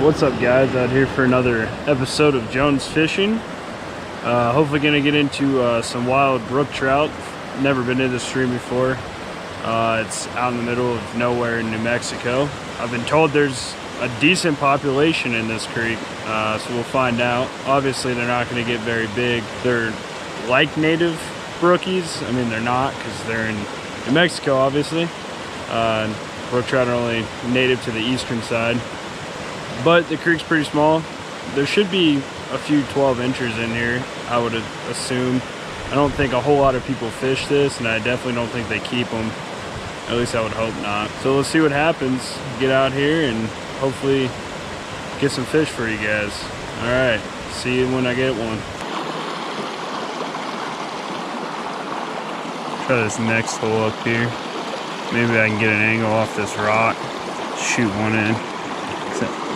What's up, guys? Out here for another episode of Jones Fishing. Hopefully gonna get into some wild brook trout. Never been in this stream before. It's out in the middle of nowhere in New Mexico. I've been told there's a decent population in this creek, so we'll find out. Obviously they're not gonna get very big. They're like native brookies. I mean, they're not, because they're in New Mexico, obviously. Brook trout are only native to the eastern side. But the creek's pretty small. There should be a few 12 inchers in here, I would assume. I don't think a whole lot of people fish this, and I definitely don't think they keep them. At least I would hope not. So let's see what happens. Get out here and hopefully get some fish for you guys. All right, see you when I get one. Try this next hole up here. Maybe I can get an angle off this rock, shoot one in.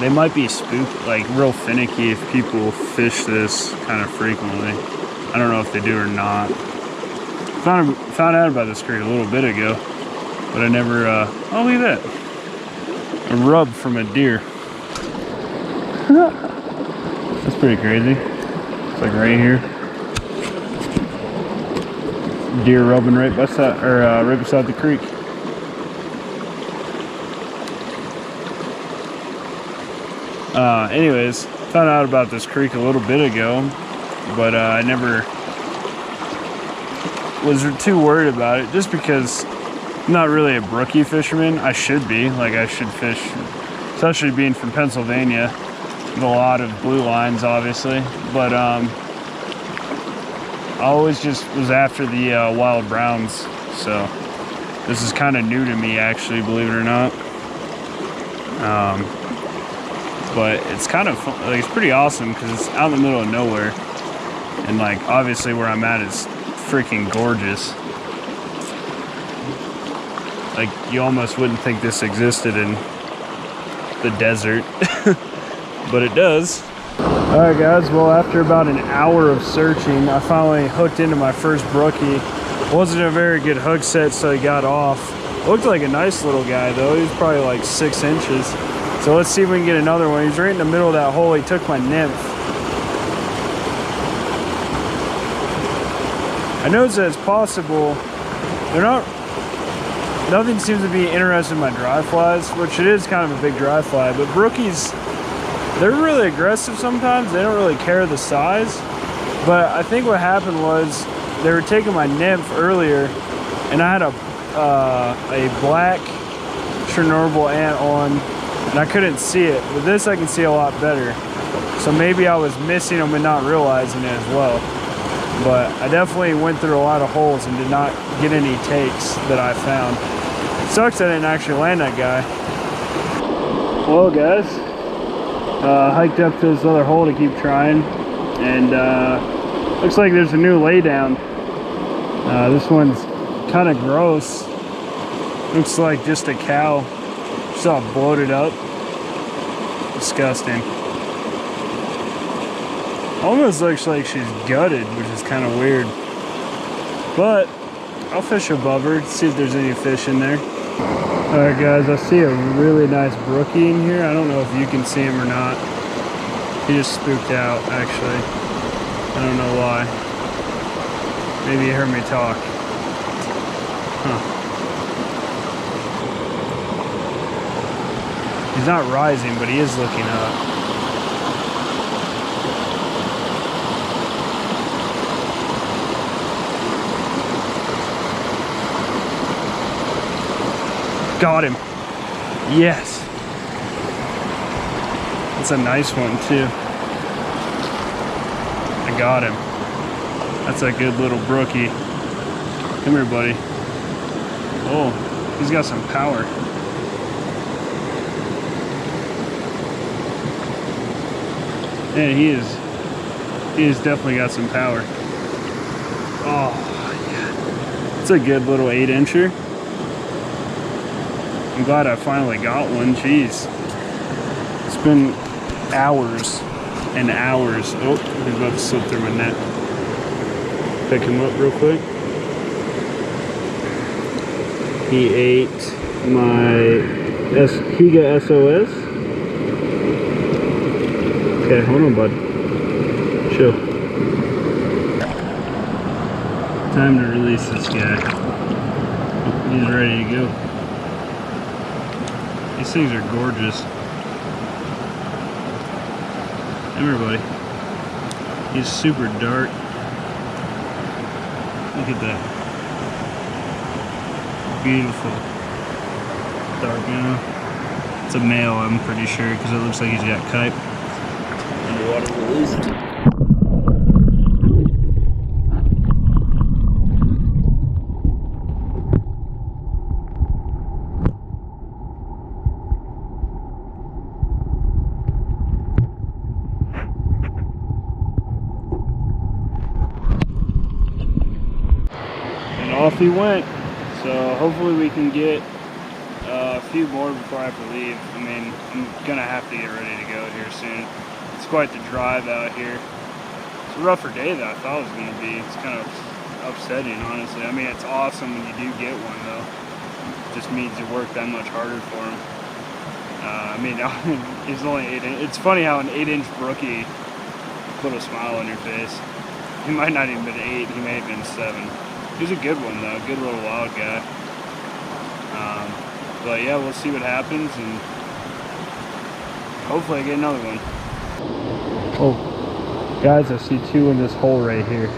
They might be spooked, like real finicky if people fish this kind of frequently. I don't know if they do or not. Found out about this creek a little bit ago, but I never, oh, look at that. A rub from a deer. That's pretty crazy. It's like right here. Deer rubbing right beside, or right beside the creek. Anyways, found out about this creek a little bit ago, but I never was too worried about it, just because I'm not really a brookie fisherman. I should be, like, I should fish, especially being from Pennsylvania, with a lot of blue lines, obviously, but I always just was after the wild browns, so this is kind of new to me, actually, believe it or not. But it's kind of fun, like, it's pretty awesome because it's out in the middle of nowhere, and like obviously where I'm at is freaking gorgeous. Like, you almost wouldn't think this existed in the desert, but it does. All right, guys. Well, after about an hour of searching, I finally hooked into my first brookie. Wasn't a very good hook set, so he got off. Looked like a nice little guy though. He was probably like 6 inches. So let's see if we can get another one. He's right in the middle of that hole. He took my nymph. I noticed that it's possible. Nothing seems to be interested in my dry flies, which it is kind of a big dry fly, but brookies, they're really aggressive sometimes. They don't really care the size. But I think what happened was they were taking my nymph earlier, and I had a black Chernobyl ant on, and I couldn't see it. With this, I can see a lot better. So maybe I was missing them and not realizing it as well. But I definitely went through a lot of holes and did not get any takes that I found. It sucks I didn't actually land that guy. Well, guys, hiked up to this other hole to keep trying, and looks like there's a new laydown. This one's kind of gross. Looks like just a cow. It's all bloated up. Disgusting. Almost looks like she's gutted, which is kind of weird. But I'll fish above her, see if there's any fish in there. Alright, guys, I see a really nice brookie in here. I don't know if you can see him or not. He just spooked out, actually. I don't know why. Maybe he heard me talk. Huh. He's not rising, but he is looking up. Got him. Yes. That's a nice one, too. I got him. That's a good little brookie. Come here, buddy. Oh, he's got some power. Yeah, he is definitely got some power. Oh, yeah. It's a good little 8-incher. I'm glad I finally got one. Jeez. It's been hours and hours. Oh, he's about to slip through my net. Pick him up real quick. He ate my Higa SOS. Okay, hold on, bud. Chill. Time to release this guy. He's ready to go. These things are gorgeous. Come here, buddy. He's super dark. Look at that. Beautiful. Dark now. It's a male, I'm pretty sure, because it looks like he's got kype. Underwater release. Off he went. So hopefully we can get a few more before I have to leave. I mean, I'm gonna have to get ready to go here soon. It's quite the drive out here. It's a rougher day than I thought it was gonna be. It's kind of upsetting, honestly. I mean, it's awesome when you do get one, though. It just means you work that much harder for him. I mean, he's only 8 inch. It's funny how an 8-inch brookie put a smile on your face. He might not even been 8. He may have been 7. He's a good one, though. Good little wild guy. But yeah, we'll see what happens, and hopefully I get another one. Oh, guys, I see 2 in this hole right here.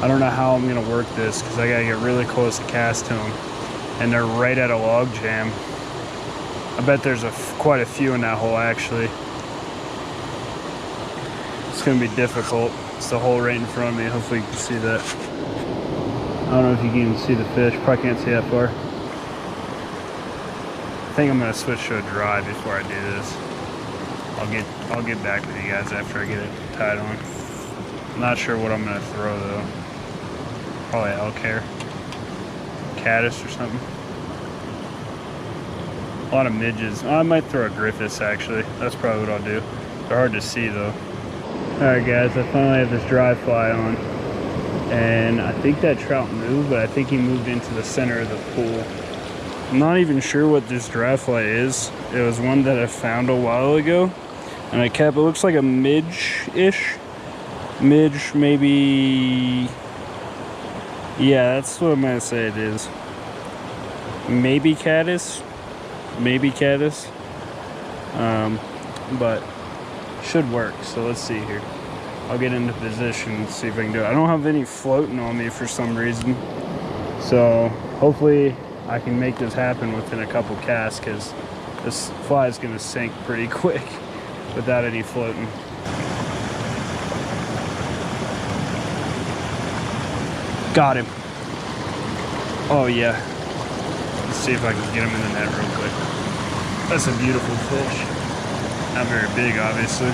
I don't know how I'm gonna work this because I gotta get really close to cast to them, and they're right at a log jam. I bet there's quite a few in that hole, actually. It's gonna be difficult. It's the hole right in front of me. Hopefully you can see that. I don't know if you can even see the fish. Probably can't see that far. I think I'm gonna switch to a dry before I do this. I'll get back with you guys after I get it tied on. I'm not sure what I'm gonna throw though. Probably elk hair, caddis or something. A lot of midges. Oh, I might throw a Griffiths actually. That's probably what I'll do. They're hard to see though. All right, guys. I finally have this dry fly on. And I think that trout moved, but I think he moved into the center of the pool. I'm not even sure what this dry fly is. It was one that I found a while ago, and it looks like a midge-ish. Midge, maybe, yeah, that's what I'm gonna say it is. Maybe caddis, but should work, so let's see here. I'll get into position and see if I can do it. I don't have any floating on me for some reason. So hopefully I can make this happen within a couple casts because this fly is gonna sink pretty quick without any floating. Got him. Oh yeah. Let's see if I can get him in the net real quick. That's a beautiful fish. Not very big, obviously.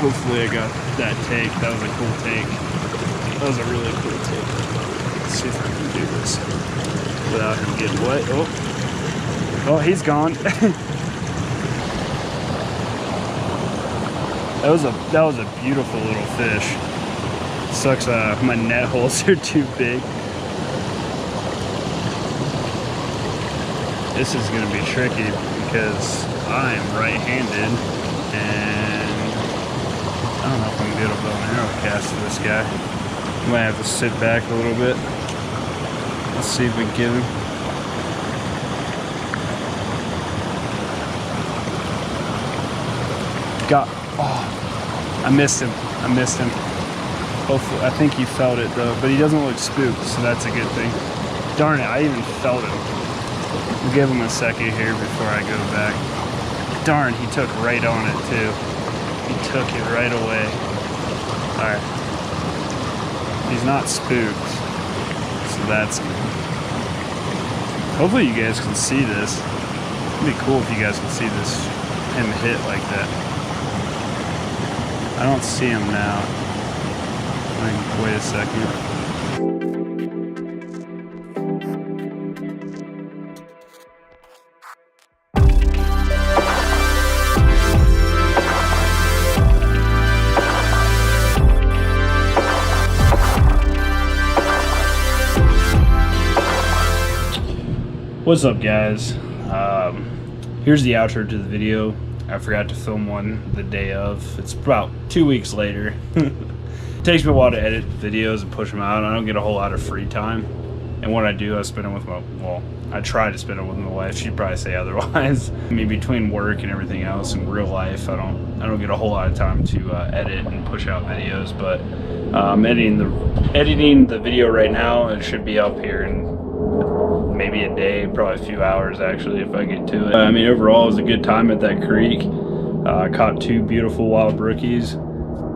Hopefully I got that take. That was a cool take. That was a really cool take. Let's see if I can do this without him getting wet. Oh, he's gone. That was a beautiful little fish. Sucks my net holes are too big. This is gonna be tricky because I am right-handed and I don't know if I'm gonna be able to bow and arrow cast to this guy. Might have to sit back a little bit. Let's see if we can get him. Oh, I missed him. Hopefully, I think he felt it though, but he doesn't look spooked, so that's a good thing. Darn it, I even felt him. We'll give him a second here before I go back. Darn, he took right on it too. He took it right away. Alright. He's not spooked, so that's good. Hopefully you guys can see this. It'd be cool if you guys can see this, him hit like that. I don't see him now. Wait a second. What's up, guys? Here's the outro to the video. I forgot to film one the day of. It's about 2 weeks later. It takes me a while to edit videos and push them out. I don't get a whole lot of free time. And when I do, I spend it with I try to spend it with my wife. She'd probably say otherwise. I mean, between work and everything else in real life, I don't get a whole lot of time to edit and push out videos. But I'm editing the video right now. It should be up here in maybe a day, probably a few hours actually, if I get to it. I mean, overall, it was a good time at that creek. I caught 2 beautiful wild brookies.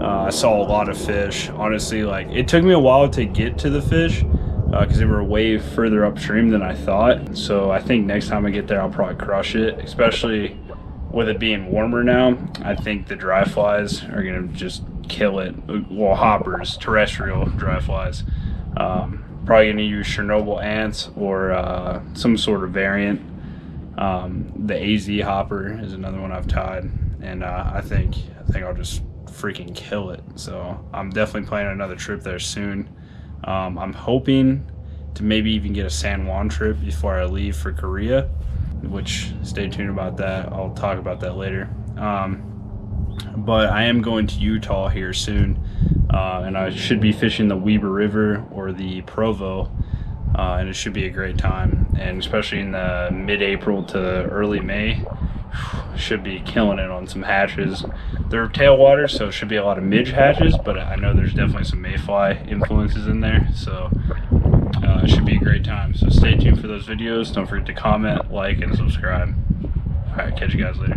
I saw a lot of fish. Honestly, like, it took me a while to get to the fish because they were way further upstream than I thought. So I think next time I get there, I'll probably crush it, especially with it being warmer now. I think the dry flies are gonna just kill it. Well, hoppers, terrestrial dry flies. Probably gonna use Chernobyl ants or some sort of variant. The AZ hopper is another one I've tied, and I think I'll just freaking kill it. So I'm definitely planning another trip there soon. I'm hoping to maybe even get a San Juan trip before I leave for Korea, which stay tuned about that. I'll talk about that later. But I am going to Utah here soon, and I should be fishing the Weber River or the Provo, and it should be a great time. And especially in the mid-April to early May, should be killing it on some hatches. They're tailwaters, so it should be a lot of midge hatches, but I know there's definitely some mayfly influences in there, so it should be a great time. So stay tuned for those videos. Don't forget to comment, like, and subscribe. All right, catch you guys later.